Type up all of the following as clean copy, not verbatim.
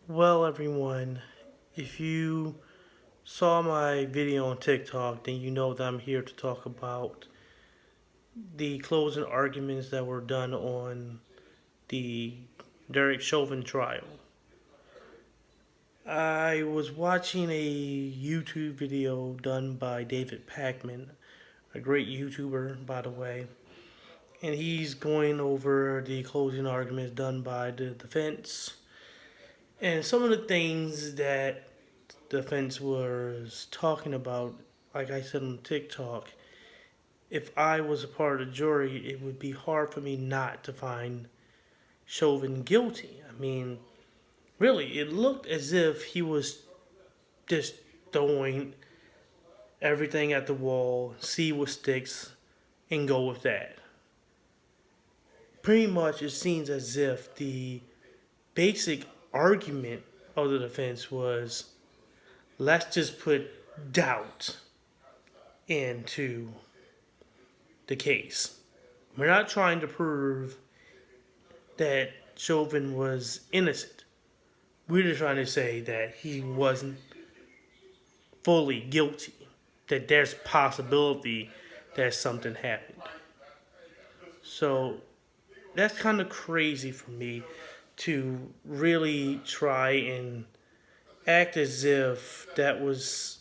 Well, everyone, if you saw my video on TikTok, then you know that I'm here to talk about the closing arguments that were done on the Derek Chauvin trial. I was watching a YouTube video done by David Pakman, a great YouTuber, by the way, and he's going over the closing arguments done by the defense and some of the things that defense was talking about, like I said on TikTok, if I was a part of the jury, it would be hard for me not to find Chauvin guilty. I mean, really, it looked as if he was just throwing everything at the wall, see what sticks, and go with that. Pretty much, it seems as if the basic argument of the defense was let's just put doubt into the case. We're not trying to prove that Chauvin was innocent. We're just trying to say that he wasn't fully guilty, that there's possibility that something happened. So that's kind of crazy for me to really try and act as if that was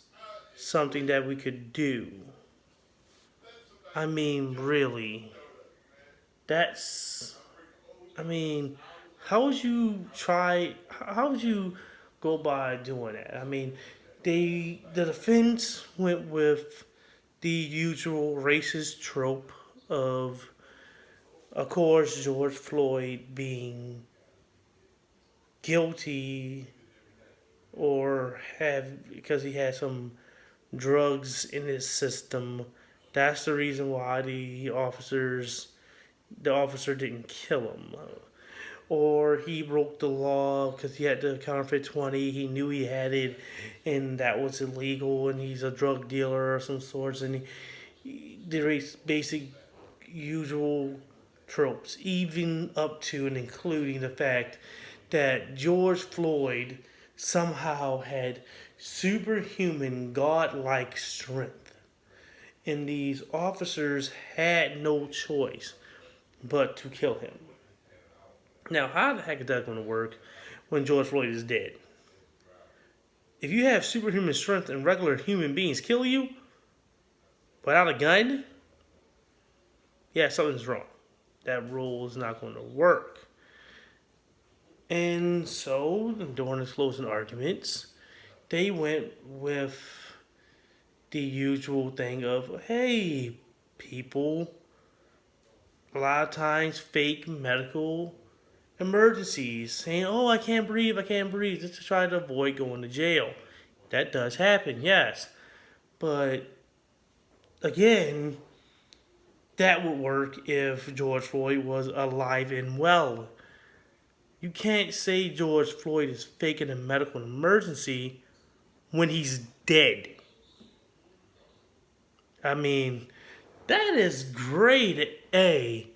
something that we could do. I mean, really, that's I mean, how would you try? How would you go by doing that? I mean, the defense went with the usual racist trope of course, George Floyd being guilty or have because he had some drugs in his system. That's the reason why the officer didn't kill him. Or he broke the law because he had the counterfeit 20. He knew he had it, and that was illegal. And he's a drug dealer of some sorts. And the basic usual tropes, even up to and including the fact that George Floyd somehow had superhuman, godlike strength, and these officers had no choice but to kill him. Now, how the heck is that going to work when George Floyd is dead? If you have superhuman strength and regular human beings kill you without a gun, yeah, something's wrong. That rule is not going to work. And so, during the closing arguments, they went with the usual thing of, hey, people, a lot of times fake medical emergencies, saying, oh, I can't breathe, just to try to avoid going to jail. That does happen, yes. But again, that would work if George Floyd was alive and well. You can't say George Floyd is faking a medical emergency when he's dead. I mean, that is grade A.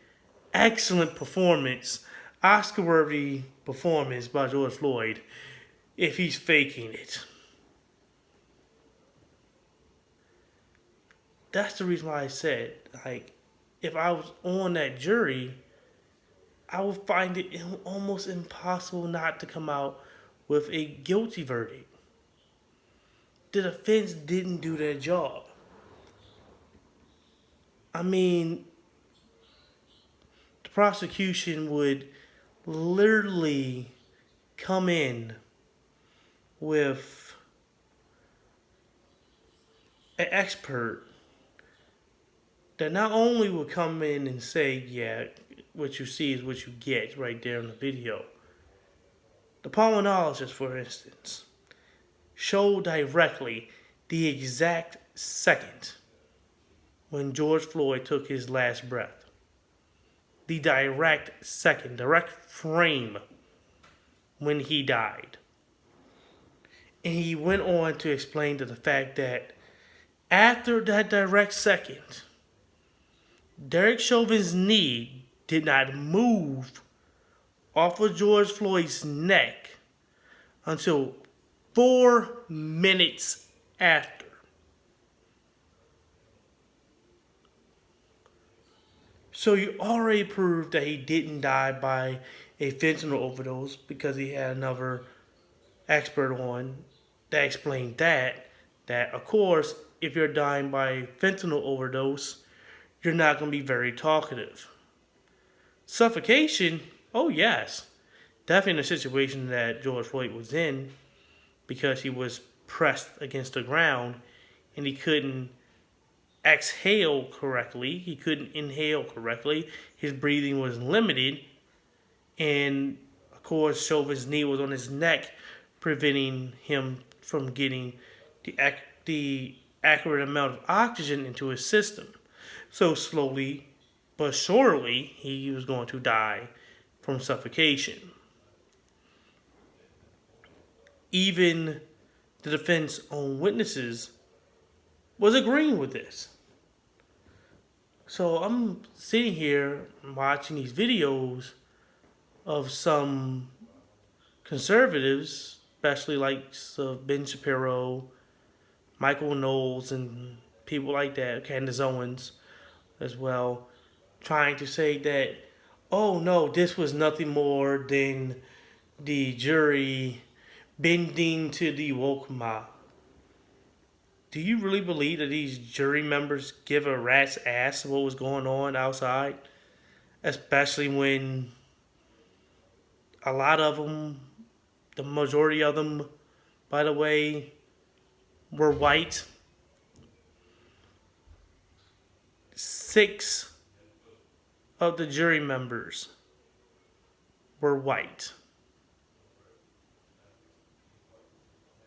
Excellent performance. Oscar worthy performance by George Floyd if he's faking it. That's the reason why I said, like, if I was on that jury, I would find it almost impossible not to come out with a guilty verdict. The defense didn't do their job. I mean, the prosecution would literally come in with an expert that not only would come in and say, yeah, what you see is what you get right there in the video. The pulmonologist, for instance, showed directly the exact second when George Floyd took his last breath. The direct second, direct frame when he died. And he went on to explain to the fact that after that direct second, Derek Chauvin's knee did not move off of George Floyd's neck until 4 minutes after. So you already proved that he didn't die by a fentanyl overdose because he had another expert on that explained that of course if you're dying by fentanyl overdose, you're not going to be very talkative. Suffocation, oh yes, definitely in the situation that George Floyd was in, because he was pressed against the ground and he couldn't exhale correctly, he couldn't inhale correctly, his breathing was limited, and of course Chauvin's knee was on his neck, preventing him from getting the accurate amount of oxygen into his system. So slowly but surely he was going to die from suffocation. Even the defense own witnesses was agreeing with this. So I'm sitting here watching these videos of some conservatives, especially like Ben Shapiro, Michael Knowles, and people like that, Candace Owens as well, trying to say that, oh no, this was nothing more than the jury bending to the woke mob. Do you really believe that these jury members give a rat's ass what was going on outside? Especially when a lot of them, the majority of them, by the way, were white. 6 of the jury members were white.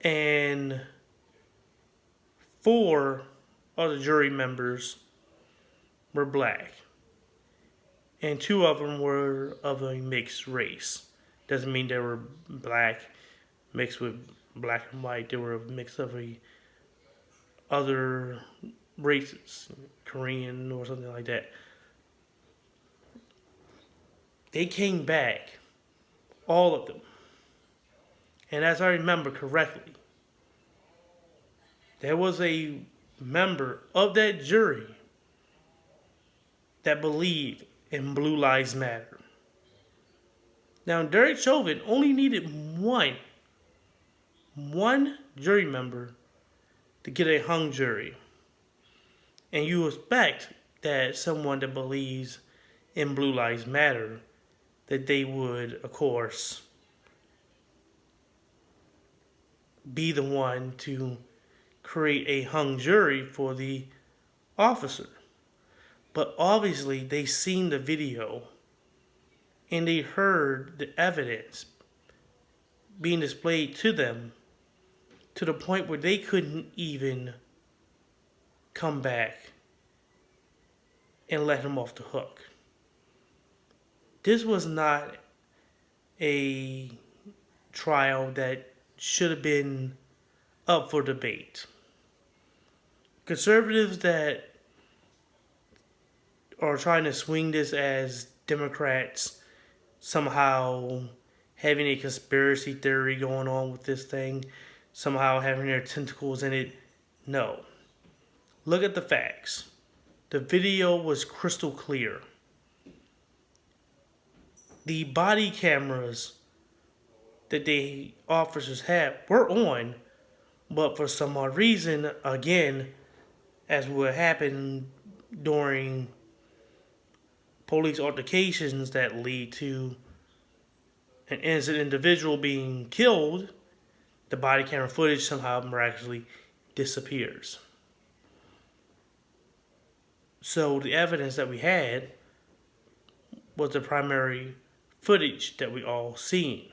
And 4 of the jury members were black. And 2 of them were of a mixed race. Doesn't mean they were black mixed with black and white. They were a mix of other races, Korean or something like that. They came back, all of them. And as I remember correctly, there was a member of that jury that believed in Blue Lives Matter. Now, Derek Chauvin only needed one jury member to get a hung jury. And you expect that someone that believes in Blue Lives Matter, that they would, of course, be the one to create a hung jury for the officer. But obviously they seen the video and they heard the evidence being displayed to them to the point where they couldn't even come back and let him off the hook. This was not a trial that should have been up for debate. Conservatives that are trying to swing this as Democrats somehow having a conspiracy theory going on with this thing, somehow having their tentacles in it. No. Look at the facts. The video was crystal clear. The body cameras that the officers had were on, but for some odd reason, again, as what happened during police altercations that lead to an innocent individual being killed, the body camera footage somehow miraculously disappears. So the evidence that we had was the primary footage that we all seen.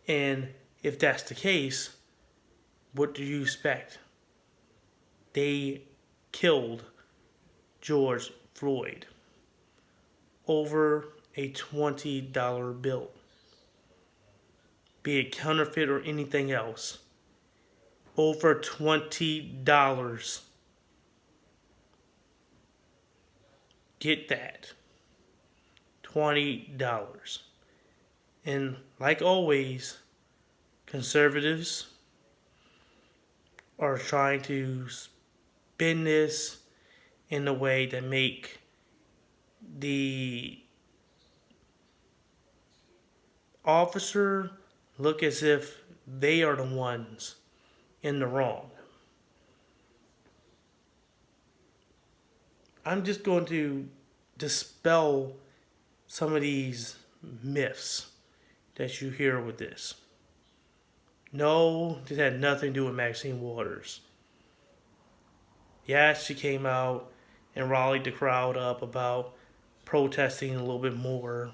And if that's the case, what do you expect? They killed George Floyd over a $20 bill. Be it counterfeit or anything else. Over $20. Get that. $20. And like always, conservatives are trying to spin this in a way that make the officer look as if they are the ones in the wrong. I'm just going to dispel some of these myths that you hear with this. No, this had nothing to do with Maxine Waters. Yes, she came out and rallied the crowd up about protesting a little bit more,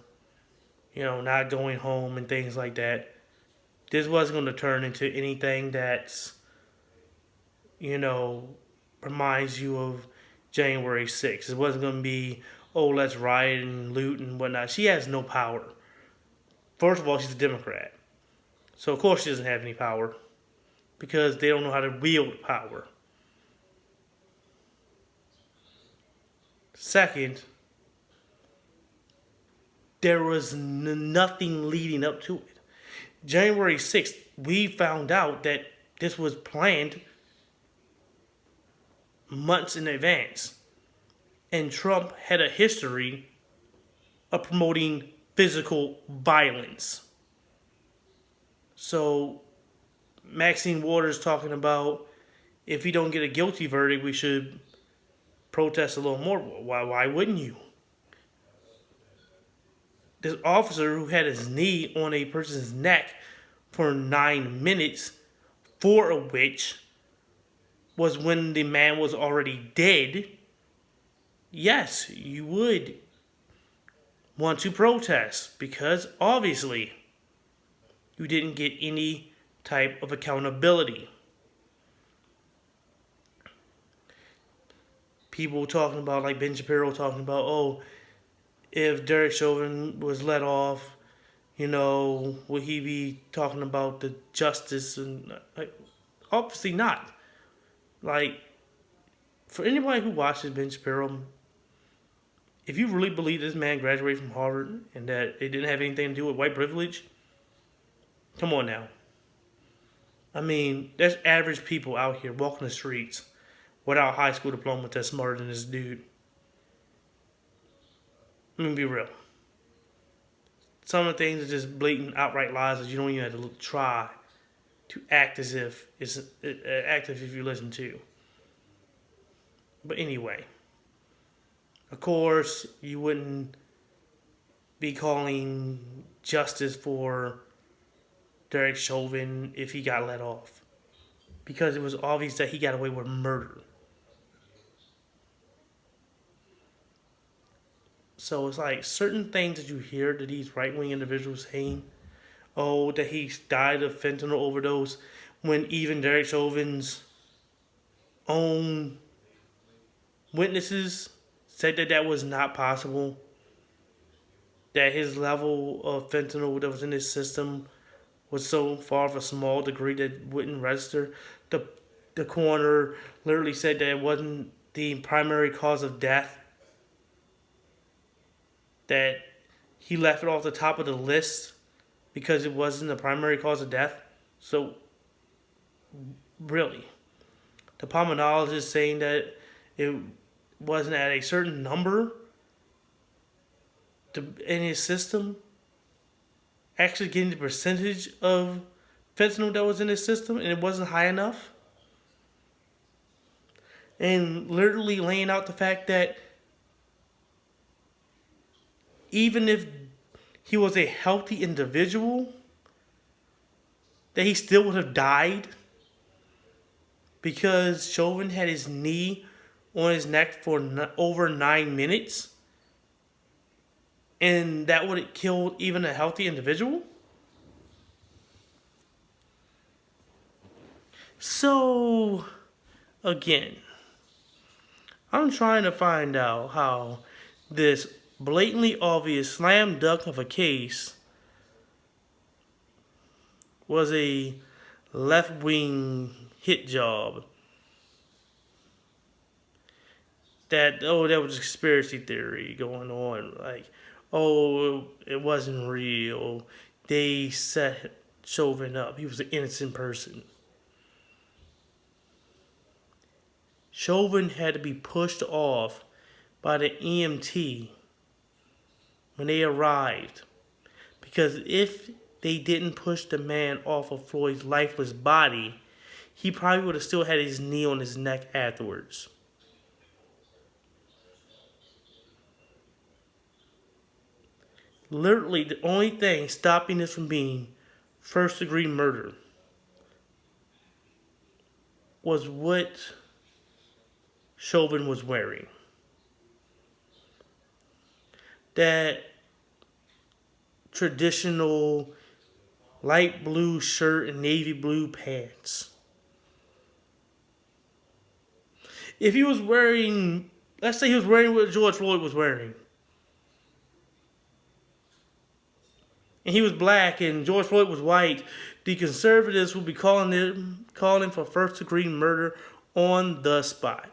not going home and things like that. This wasn't going to turn into anything that's, reminds you of January 6th. It wasn't going to be, oh, let's riot and loot and whatnot. She has no power. First of all, she's a Democrat. So, of course, she doesn't have any power because they don't know how to wield power. Second, there was nothing leading up to it. January 6th, we found out that this was planned months in advance. And Trump had a history of promoting physical violence. So, Maxine Waters talking about if we don't get a guilty verdict, we should protest a little more. Why wouldn't you? This officer who had his knee on a person's neck for 9 minutes, 4 of which was when the man was already dead. Yes, you would want to protest because obviously you didn't get any type of accountability. People talking about, like Ben Shapiro talking about, oh, if Derek Chauvin was let off, would he be talking about the justice? And obviously not. Like, for anybody who watches Ben Shapiro, if you really believe this man graduated from Harvard and that it didn't have anything to do with white privilege, come on now. I mean, there's average people out here walking the streets without high school diploma that's smarter than this dude. Let me be real. Some of the things are just blatant, outright lies that you don't even have to try to act as if it's active if you listen to. But anyway, of course, you wouldn't be calling justice for Derek Chauvin if he got let off, because it was obvious that he got away with murder. So it's like certain things that you hear that these right-wing individuals saying, oh, that he died of fentanyl overdose, when even Derek Chauvin's own witnesses said that that was not possible, that his level of fentanyl that was in his system was so far of a small degree that it wouldn't register. The coroner literally said that it wasn't the primary cause of death, that he left it off the top of the list because it wasn't the primary cause of death. So, really, the pulmonologist saying that it wasn't at a certain number in his system, actually getting the percentage of fentanyl that was in his system, and it wasn't high enough. And literally laying out the fact that even if he was a healthy individual, that he still would have died because Chauvin had his knee on his neck for over 9 minutes, and that would have killed even a healthy individual. So, again, I'm trying to find out how this blatantly obvious slam dunk of a case was a left-wing hit job. That was a conspiracy theory going on. Like, oh, it wasn't real. They set Chauvin up. He was an innocent person. Chauvin had to be pushed off by the EMT when they arrived. Because if they didn't push the man off of Floyd's lifeless body, he probably would have still had his knee on his neck afterwards. Literally, the only thing stopping this from being first-degree murder was what Chauvin was wearing. That traditional light blue shirt and navy blue pants. If he was wearing, let's say he was wearing what George Floyd was wearing, and he was black and George Floyd was white, the conservatives would be calling him for first-degree murder on the spot.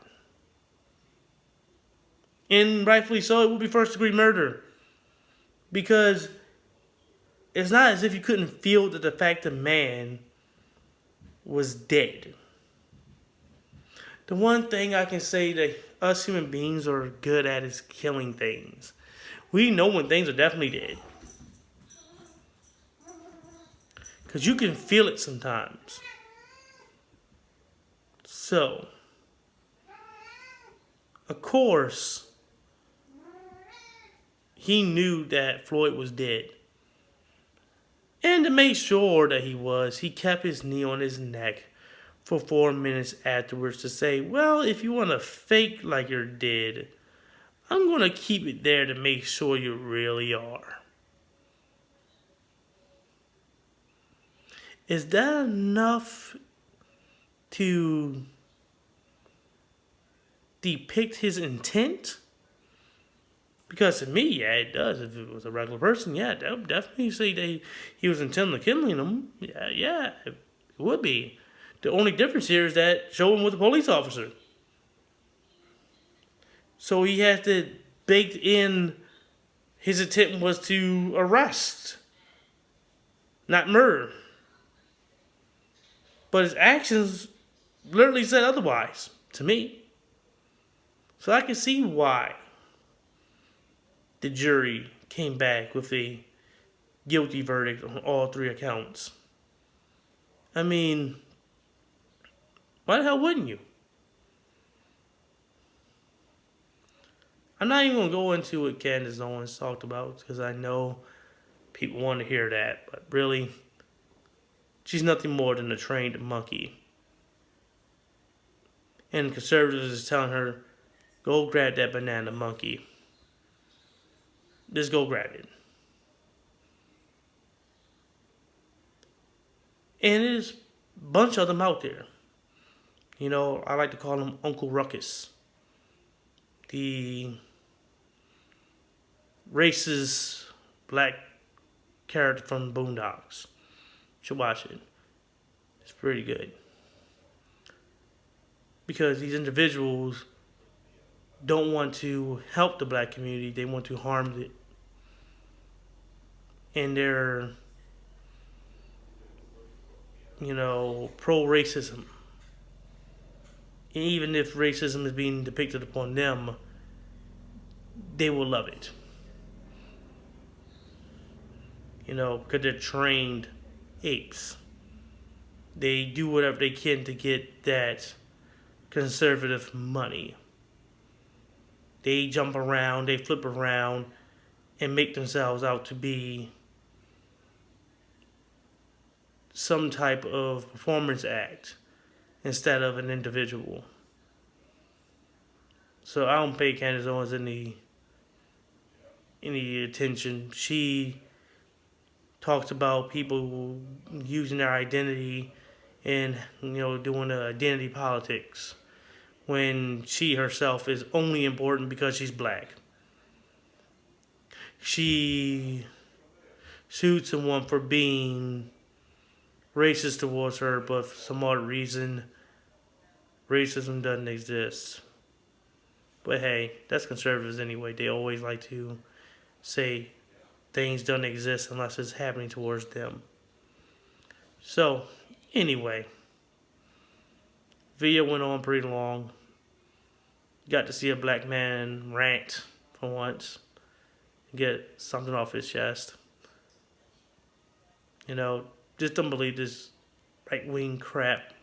And rightfully so, it would be first-degree murder. Because it's not as if you couldn't feel that the fact the man was dead. The one thing I can say that us human beings are good at is killing things. We know when things are definitely dead. Because you can feel it sometimes. So, of course, he knew that Floyd was dead. And to make sure that he kept his knee on his neck for 4 minutes afterwards to say, well, if you want to fake like you're dead, I'm going to keep it there to make sure you really are. Is that enough to depict his intent? Because to me, yeah, it does. If it was a regular person, yeah, that would definitely say that he was intending to killing him. Yeah, it would be. The only difference here is that Chauvin was a police officer. So he had to bake in his intent was to arrest, not murder. But his actions literally said otherwise, to me. So I can see why the jury came back with a guilty verdict on all 3 accounts. I mean, why the hell wouldn't you? I'm not even going to go into what Candace Owens talked about because I know people want to hear that. But really, she's nothing more than a trained monkey. And conservatives is telling her, go grab that banana, monkey. Just go grab it. And there's a bunch of them out there. You know, I like to call him Uncle Ruckus. The racist black character from Boondocks. You should watch it. It's pretty good. Because these individuals don't want to help the black community. They want to harm it. And they're, pro-racism. And even if racism is being depicted upon them, they will love it. Because they're trained apes. They do whatever they can to get that conservative money. They jump around, they flip around, and make themselves out to be some type of performance act instead of an individual. So I don't pay Candace Owens any attention. She talks about people using their identity and doing identity politics when she herself is only important because she's black. She sued someone for being racist towards her, but for some odd reason, racism doesn't exist. But hey, that's conservatives anyway. They always like to say things don't exist unless it's happening towards them. So, anyway, video went on pretty long. Got to see a black man rant for once, get something off his chest. You know, just don't believe this right wing crap.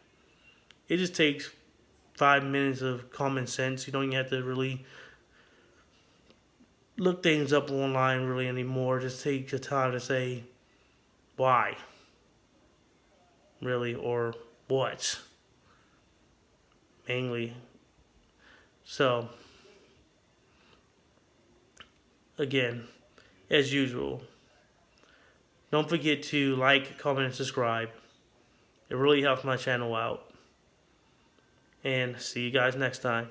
It just takes 5 minutes of common sense. You don't even have to really look things up online really anymore. Just take the time to say why, really, or what, mainly. So, again, as usual, don't forget to like, comment, and subscribe. It really helps my channel out. And see you guys next time.